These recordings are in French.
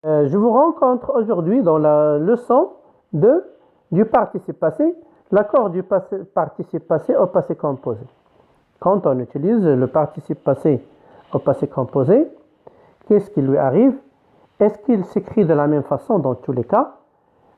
Je vous rencontre aujourd'hui dans la leçon du participe passé, l'accord du participe passé au passé composé. Quand on utilise le participe passé au passé composé, qu'est-ce qui lui arrive? Est-ce qu'il s'écrit de la même façon dans tous les cas?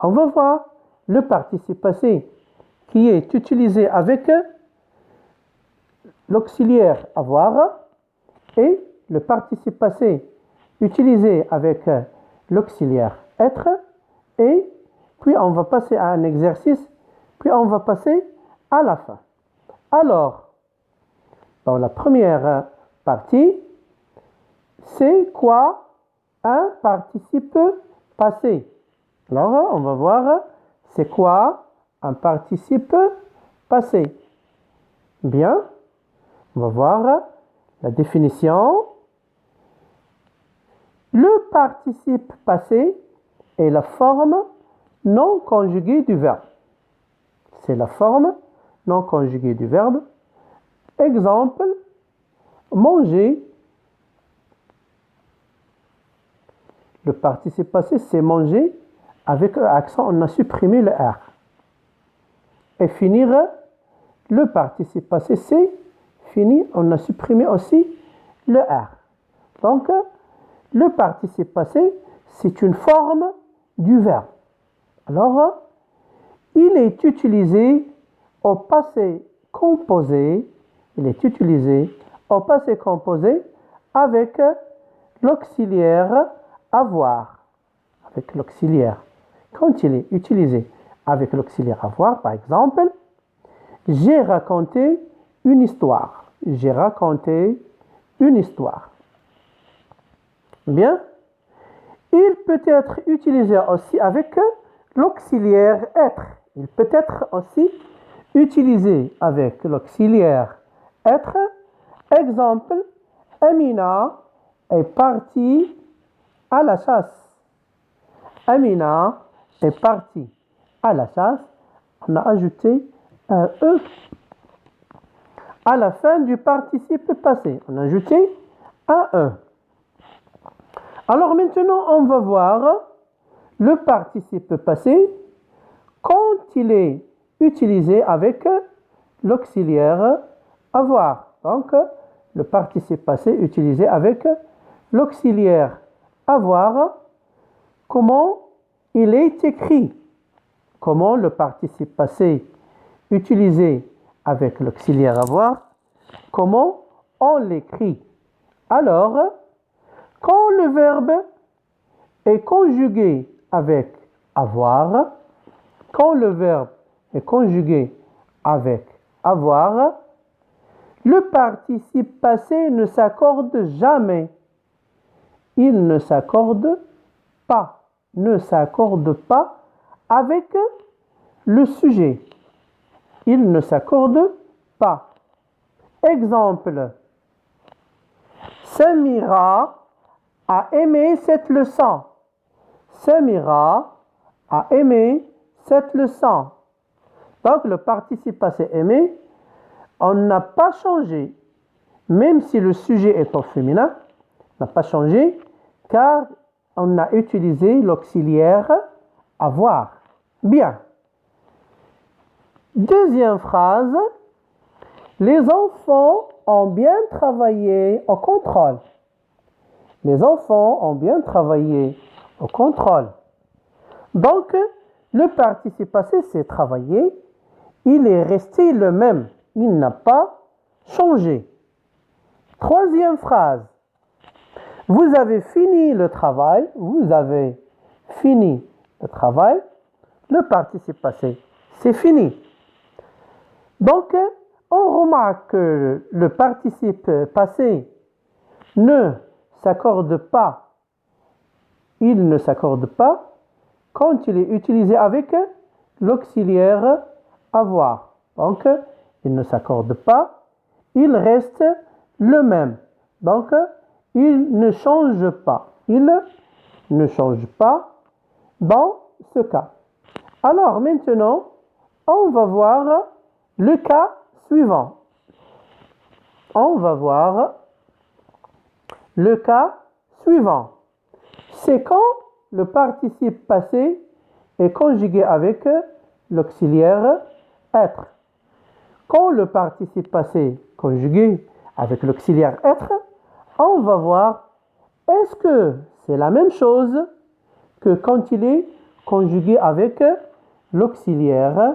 On va voir le participe passé qui est utilisé avec l'auxiliaire avoir et le participe passé utilisé avec l'auxiliaire être, et puis on va passer à un exercice, puis on va passer à la fin. Alors, dans la première partie, c'est quoi un participe passé? Alors, on va voir c'est quoi un participe passé. Bien, on va voir la définition. Le participe passé est la forme non conjuguée du verbe. C'est la forme non conjuguée du verbe. Exemple, manger. Le participe passé, c'est manger. Avec l'accent, on a supprimé le R. Et finir, le participe passé, c'est fini. On a supprimé aussi le R. Donc, le participe passé, c'est une forme du verbe. Alors, il est utilisé au passé composé. Il est utilisé au passé composé avec l'auxiliaire avoir. Avec l'auxiliaire. Quand il est utilisé avec l'auxiliaire avoir, par exemple, j'ai raconté une histoire. J'ai raconté une histoire. Bien. Il peut être utilisé aussi avec l'auxiliaire être. Il peut être aussi utilisé avec l'auxiliaire être. Exemple, Amina est partie à la chasse. Amina est partie à la chasse. On a ajouté un E à la fin du participe passé. On a ajouté un E. Alors maintenant, on va voir le participe passé quand il est utilisé avec l'auxiliaire avoir. Donc, le participe passé utilisé avec l'auxiliaire avoir, comment il est écrit? Comment le participe passé utilisé avec l'auxiliaire avoir, comment on l'écrit? Alors, quand le verbe est conjugué avec avoir, quand le verbe est conjugué avec avoir, le participe passé ne s'accorde jamais. Il ne s'accorde pas. Ne s'accorde pas avec le sujet. Il ne s'accorde pas. Exemple, Samira a aimé cette leçon. Samira a aimé cette leçon. Donc, le participe passé aimé, on n'a pas changé. Même si le sujet est au féminin, on n'a pas changé car on a utilisé l'auxiliaire avoir. Bien. Deuxième phrase. Les enfants ont bien travaillé au contrôle. Les enfants ont bien travaillé au contrôle. Donc, le participe passé, c'est travailler. Il est resté le même. Il n'a pas changé. Troisième phrase. Vous avez fini le travail. Vous avez fini le travail. Le participe passé, c'est fini. Donc, on remarque que le participe passé ne s'accorde pas. Il ne s'accorde pas quand il est utilisé avec l'auxiliaire avoir. Donc, il ne s'accorde pas. Il reste le même. Donc, il ne change pas. Il ne change pas dans ce cas. Alors, maintenant, on va voir le cas suivant. On va voir le cas suivant. C'est quand le participe passé est conjugué avec l'auxiliaire être. Quand le participe passé est conjugué avec l'auxiliaire être, on va voir est-ce que c'est la même chose que quand il est conjugué avec l'auxiliaire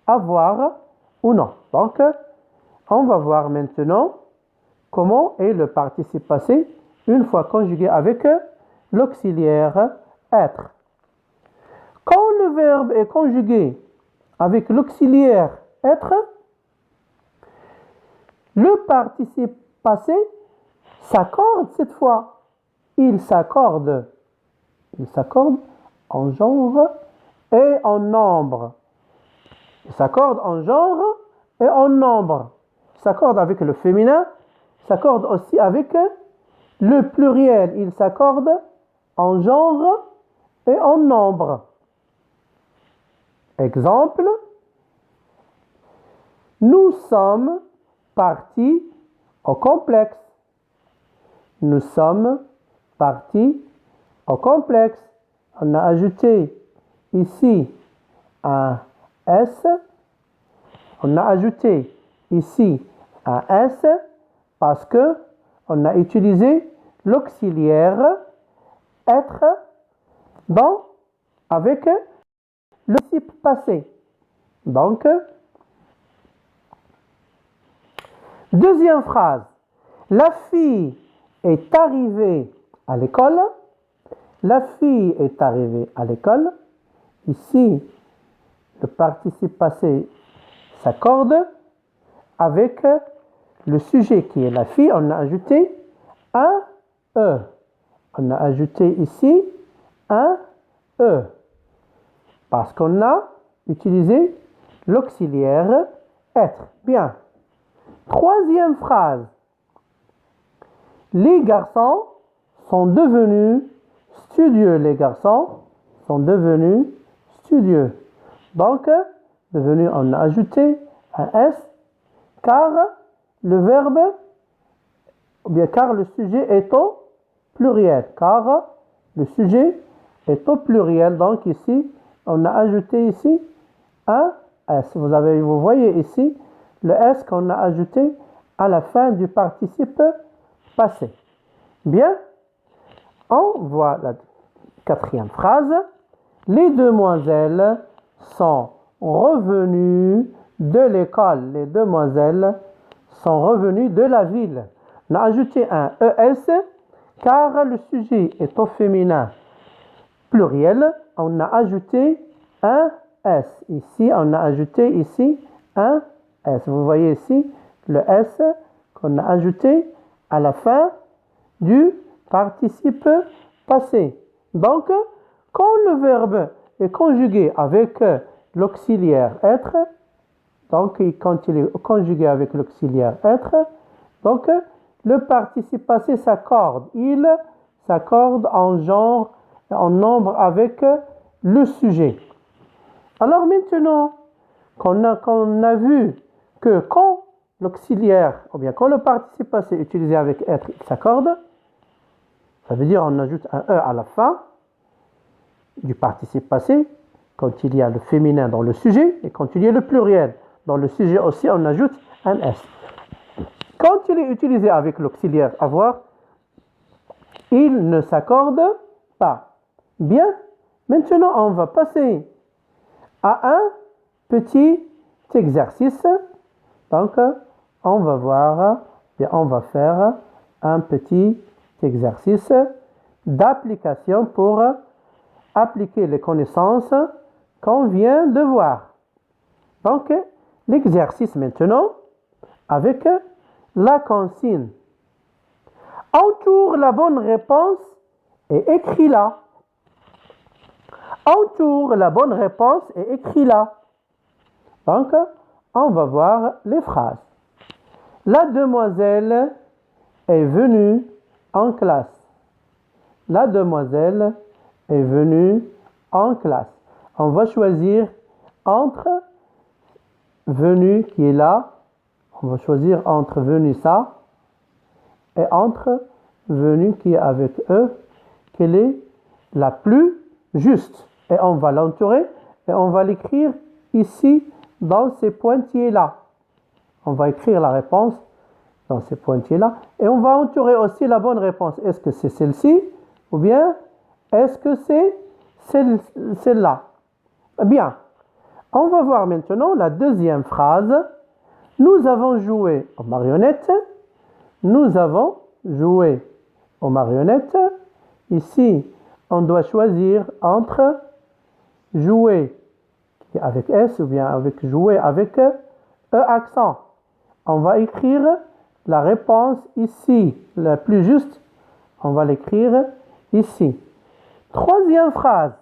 avoir ou non. Donc, on va voir maintenant comment est le participe passé une fois conjugué avec l'auxiliaire être. Quand le verbe est conjugué avec l'auxiliaire être, le participe passé s'accorde cette fois. Il s'accorde en genre et en nombre. Il s'accorde en genre et en nombre. Il s'accorde avec le féminin, il s'accorde aussi avec le pluriel. Il s'accorde en genre et en nombre. Exemple, nous sommes partis au complexe. Nous sommes partis au complexe. On a ajouté ici un S. On a ajouté ici un S parce que on a utilisé l'auxiliaire être avec le participe passé. Donc, deuxième phrase. La fille est arrivée à l'école. La fille est arrivée à l'école. Ici, le participe passé s'accorde avec le sujet qui est la fille. On a ajouté un E. On a ajouté ici un E. Parce qu'on a utilisé l'auxiliaire être. Bien. Troisième phrase. Les garçons sont devenus studieux. Les garçons sont devenus studieux. Donc, devenu, on a ajouté un S car le verbe, ou bien car le sujet est au pluriel. Car le sujet est au pluriel. Donc ici, on a ajouté ici un S. Vous voyez ici le S qu'on a ajouté à la fin du participe passé. Bien, on voit la quatrième phrase. Les demoiselles sont revenues de l'école. Les demoiselles sont revenues de la ville. On a ajouté un ES car le sujet est au féminin pluriel. On a ajouté un S. Ici, on a ajouté ici un S. Vous voyez ici le S qu'on a ajouté à la fin du participe passé. Donc, quand le verbe est conjugué avec l'auxiliaire être, donc quand il est conjugué avec l'auxiliaire être, donc le participe passé s'accorde. Il s'accorde en genre, en nombre avec le sujet. Alors maintenant qu'on a vu que quand l'auxiliaire, ou bien quand le participe passé est utilisé avec être, il s'accorde, ça veut dire on ajoute un E à la fin du participe passé, quand il y a le féminin dans le sujet, et quand il y a le pluriel dans le sujet aussi, on ajoute un S. Quand il est utilisé avec l'auxiliaire avoir, il ne s'accorde pas. Bien, maintenant on va passer à un petit exercice. Donc, on va voir, et on va faire un petit exercice d'application pour appliquer les connaissances qu'on vient de voir. Donc, l'exercice maintenant avec la consigne. Entoure la bonne réponse et écris-la. Entoure la bonne réponse et écris-la. Donc, on va voir les phrases. La demoiselle est venue en classe. La demoiselle est venue en classe. On va choisir entre venu qui est là. On va choisir entre venu ça et entre venu qui est avec eux. Quelle est la plus juste. Et on va l'entourer et on va l'écrire ici dans ces pointillés-là. On va écrire la réponse dans ces pointillés-là. Et on va entourer aussi la bonne réponse. Est-ce que c'est celle-ci ou bien est-ce que c'est celle-là? Bien. On va voir maintenant la deuxième phrase. Nous avons joué aux marionnettes. Nous avons joué aux marionnettes. Ici, on doit choisir entre jouer avec S ou bien avec jouer avec E accent. On va écrire la réponse ici, la plus juste. On va l'écrire ici. Troisième phrase.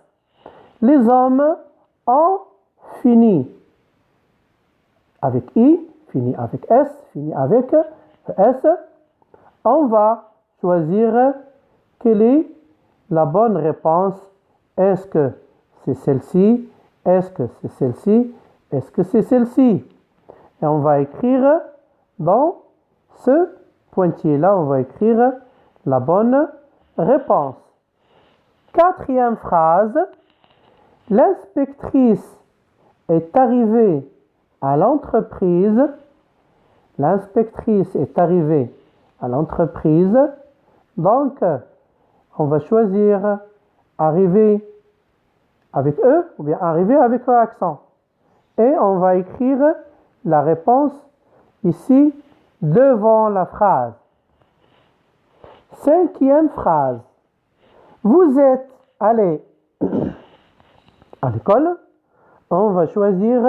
Les hommes ont fini avec I, fini avec S, fini avec S. On va choisir quelle est la bonne réponse. Est-ce que c'est celle-ci? Est-ce que c'est celle-ci? Est-ce que c'est celle-ci? Et on va écrire dans ce pointillé-là, on va écrire la bonne réponse. Quatrième phrase. L'inspectrice est arrivée à l'entreprise. L'inspectrice est arrivée à l'entreprise. Donc, on va choisir arriver avec E ou bien arriver avec E accent. Et on va écrire la réponse ici devant la phrase. Cinquième phrase. Vous êtes allé à l'école. On va choisir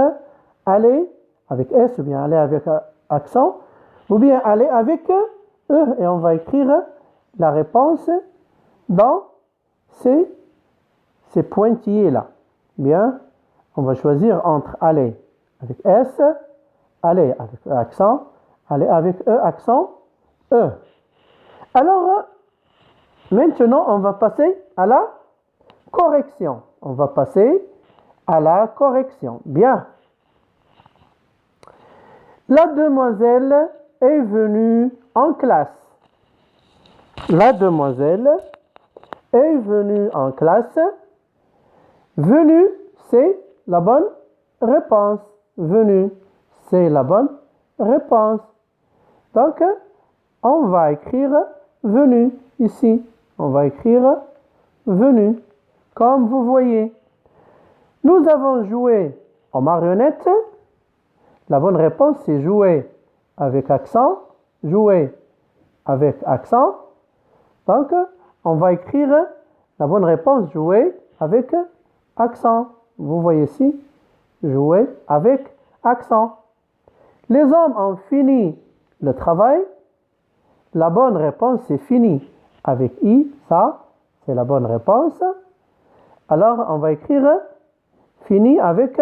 aller avec S ou bien aller avec accent ou bien aller avec E et on va écrire la réponse dans ces pointillés-là. Bien, on va choisir entre aller avec S, aller avec E accent, aller avec E accent, E. Alors, maintenant, on va passer à la correction. On va passer à la correction. Bien. La demoiselle est venue en classe. La demoiselle est venue en classe. Venue, c'est la bonne réponse. Venue, c'est la bonne réponse. Donc, on va écrire venue ici. On va écrire venue, comme vous voyez. Nous avons joué aux marionnettes. La bonne réponse, c'est jouer avec accent. Jouer avec accent. Donc, on va écrire la bonne réponse, jouer avec accent. Vous voyez ici, jouer avec accent. Les hommes ont fini le travail. La bonne réponse, c'est fini avec I. Ça, c'est la bonne réponse. Alors, on va écrire fini avec,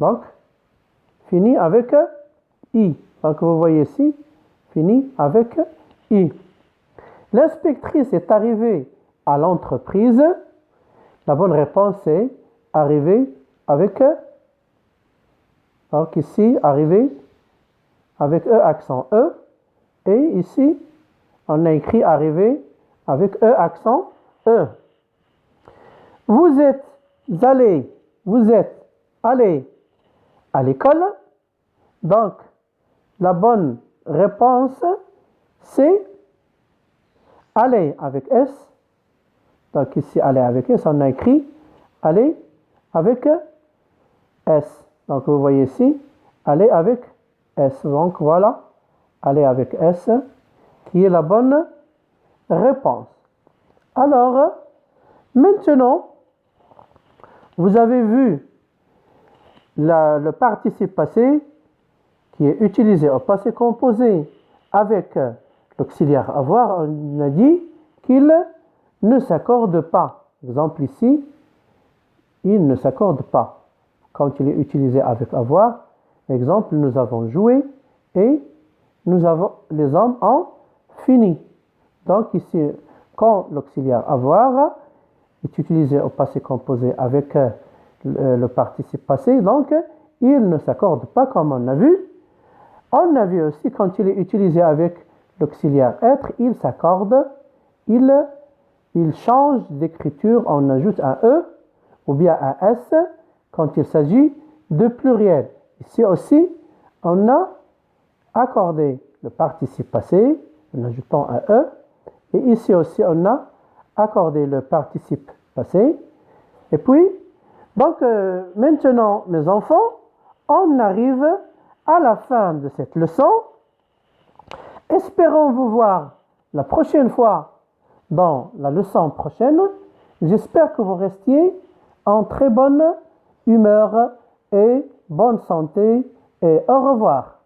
donc, fini avec I. Donc, vous voyez ici, fini avec I. L'inspectrice est arrivée à l'entreprise. La bonne réponse est arriver avec, donc ici, arriver avec E accent E. Et ici, on a écrit arriver avec E accent E. Vous êtes allé à l'école. Donc, la bonne réponse, c'est aller avec S. Donc ici, aller avec S, on a écrit aller avec S. Donc vous voyez ici, aller avec S. Donc voilà, aller avec S, qui est la bonne réponse. Alors, maintenant, vous avez vu le participe passé qui est utilisé au passé composé avec l'auxiliaire avoir. On a dit qu'il ne s'accorde pas. Exemple ici, il ne s'accorde pas. Quand il est utilisé avec avoir, exemple, nous avons joué et les hommes ont fini. Donc ici, quand l'auxiliaire avoir est utilisé au passé composé avec le participe passé, donc il ne s'accorde pas comme on a vu. On a vu aussi quand il est utilisé avec l'auxiliaire être, il s'accorde, il il change d'écriture, on ajoute un E ou bien un S quand il s'agit de pluriel. Ici aussi, on a accordé le participe passé en ajoutant un E. Et ici aussi, on a accordé le participe passé. Et puis, donc maintenant, mes enfants, on arrive à la fin de cette leçon. Espérons vous voir la prochaine fois dans la leçon prochaine. J'espère que vous restiez en très bonne humeur et bonne santé et au revoir.